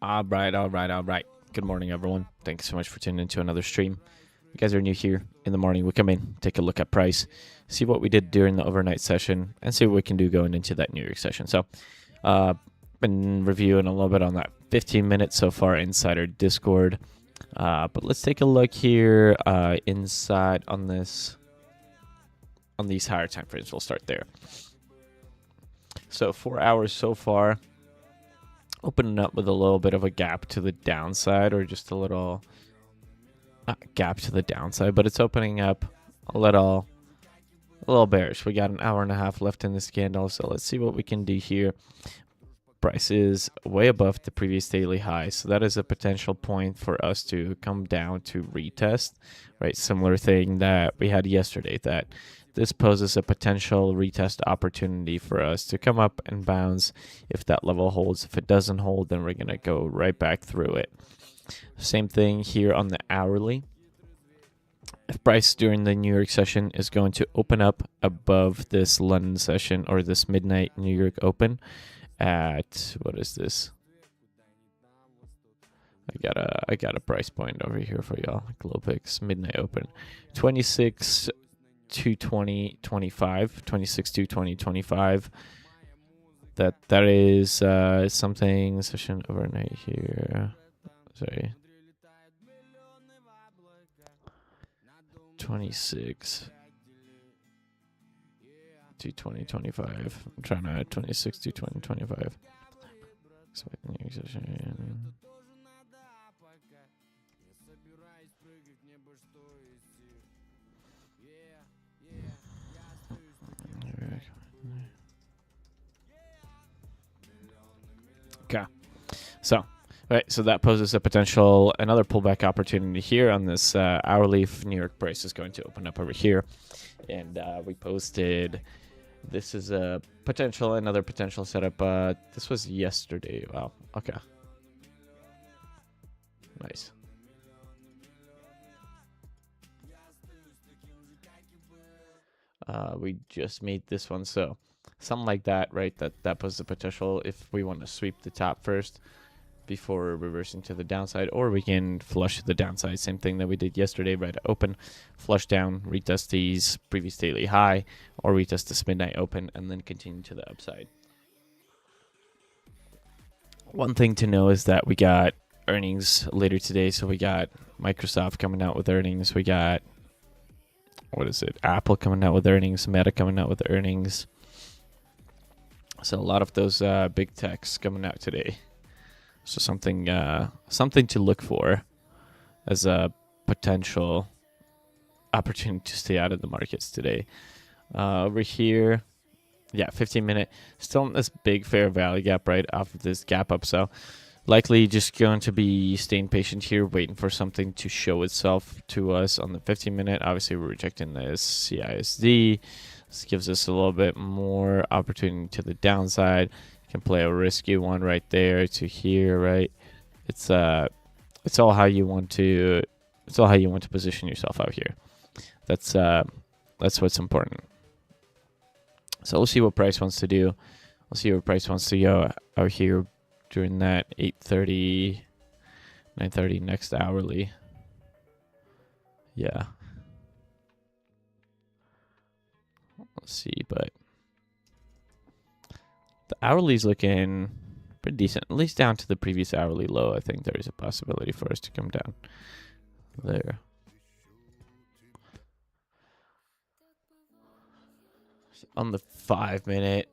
All right. Good morning, everyone. Thanks so much for tuning into another stream. If you guys are new here in the morning, we come in, take a look at price, see what we did during the overnight session, and see what we can do going into that New York session. So, been reviewing a little bit on that 15 minutes so far inside our Discord. But let's take a look here inside on these higher time frames. We'll start there. So 4 hours so far, opening up with a little bit of a gap to the downside, or just a little gap to the downside, but it's opening up a little bearish. We got an hour and a half left in this candle, so let's see what we can do here. Price is way above the previous daily high, so that is a potential point for us to come down to retest, right? Similar thing that we had yesterday, that this poses a potential retest opportunity for us to come up and bounce if that level holds. If it doesn't hold, then we're going to go right back through it. Same thing here on the hourly. If price during the New York session is going to open up above this London session or this midnight New York open at, what is this? I got a price point over here for y'all. Globix midnight open 26 220 25 26 220 25. That is something session overnight here. Sorry, 26 220 25. I'm trying to add 26 220 25. Okay, so that poses a potential another pullback opportunity here on this hourly. New York price is going to open up over here, and we posted. This is a another potential setup. This was yesterday. Wow. Okay. Nice. We just made this one, so something like that, right? That poses the potential if we want to sweep the top first before reversing to the downside, or we can flush the downside. Same thing that we did yesterday, right? Open, flush down, retest these previous daily high, or retest this midnight open, and then continue to the upside. One thing to know is that we got earnings later today. So we got Microsoft coming out with earnings. We got, Apple coming out with earnings, Meta coming out with earnings. So a lot of those big techs coming out today. So something to look for as a potential opportunity to stay out of the markets today. Over here, 15-minute, still in this big fair value gap right off of this gap up. So likely just going to be staying patient here, waiting for something to show itself to us on the 15-minute. Obviously, we're rejecting this CISD. This gives us a little bit more opportunity to the downside. Can play a risky one right there to here, right? It's all how you want to position yourself out here. That's what's important. So we'll see what price wants to do. We'll see what price wants to go out here during that 8:30, 9:30 next hourly. Yeah. Let's see, but the hourly is looking pretty decent, at least down to the previous hourly low. I think there is a possibility for us to come down there. On the 5-minute,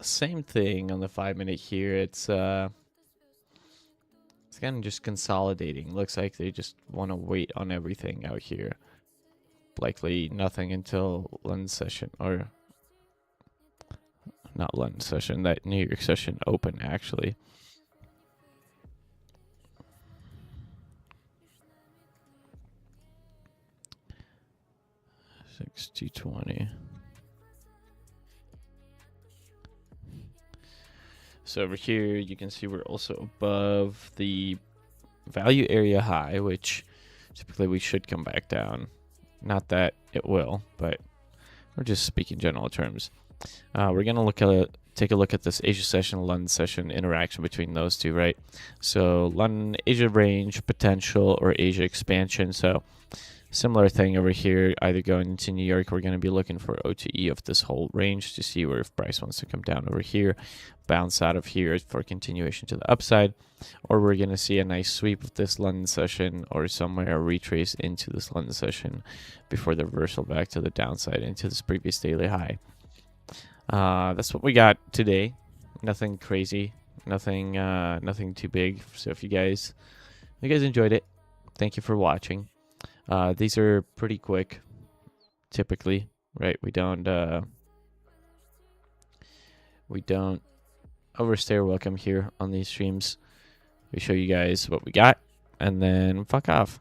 same thing on the 5-minute here. It's kind of just consolidating. Looks like they just want to wait on everything out here. Likely nothing until London session, or not London session, that New York session open actually. $6,220. So over here, you can see we're also above the value area high, which typically we should come back down. Not that it will, but we're just speaking general terms. We're going to look at take a look at this Asia session, London session interaction between those two, right? So London, Asia range potential or Asia expansion. So similar thing over here, either going into New York, we're going to be looking for OTE of this whole range to see where if price wants to come down over here, bounce out of here for continuation to the upside, or we're going to see a nice sweep of this London session or somewhere retrace into this London session before the reversal back to the downside into this previous daily high. That's what we got today. Nothing crazy, nothing too big. So if you guys enjoyed it, thank you for watching. These are pretty quick, typically, right? We don't overstay our welcome here on these streams. We show you guys what we got, and then fuck off.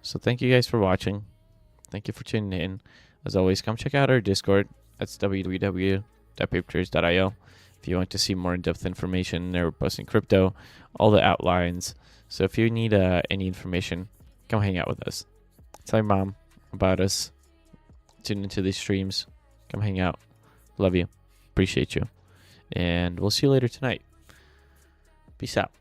So thank you guys for watching. Thank you for tuning in. As always, come check out our Discord. That's www.papertraders.io. If you want to see more in-depth information, there we're posting crypto, all the outlines. So if you need any information, come hang out with us. Tell your mom about us. Tune into these streams. Come hang out. Love you. Appreciate you. And we'll see you later tonight. Peace out.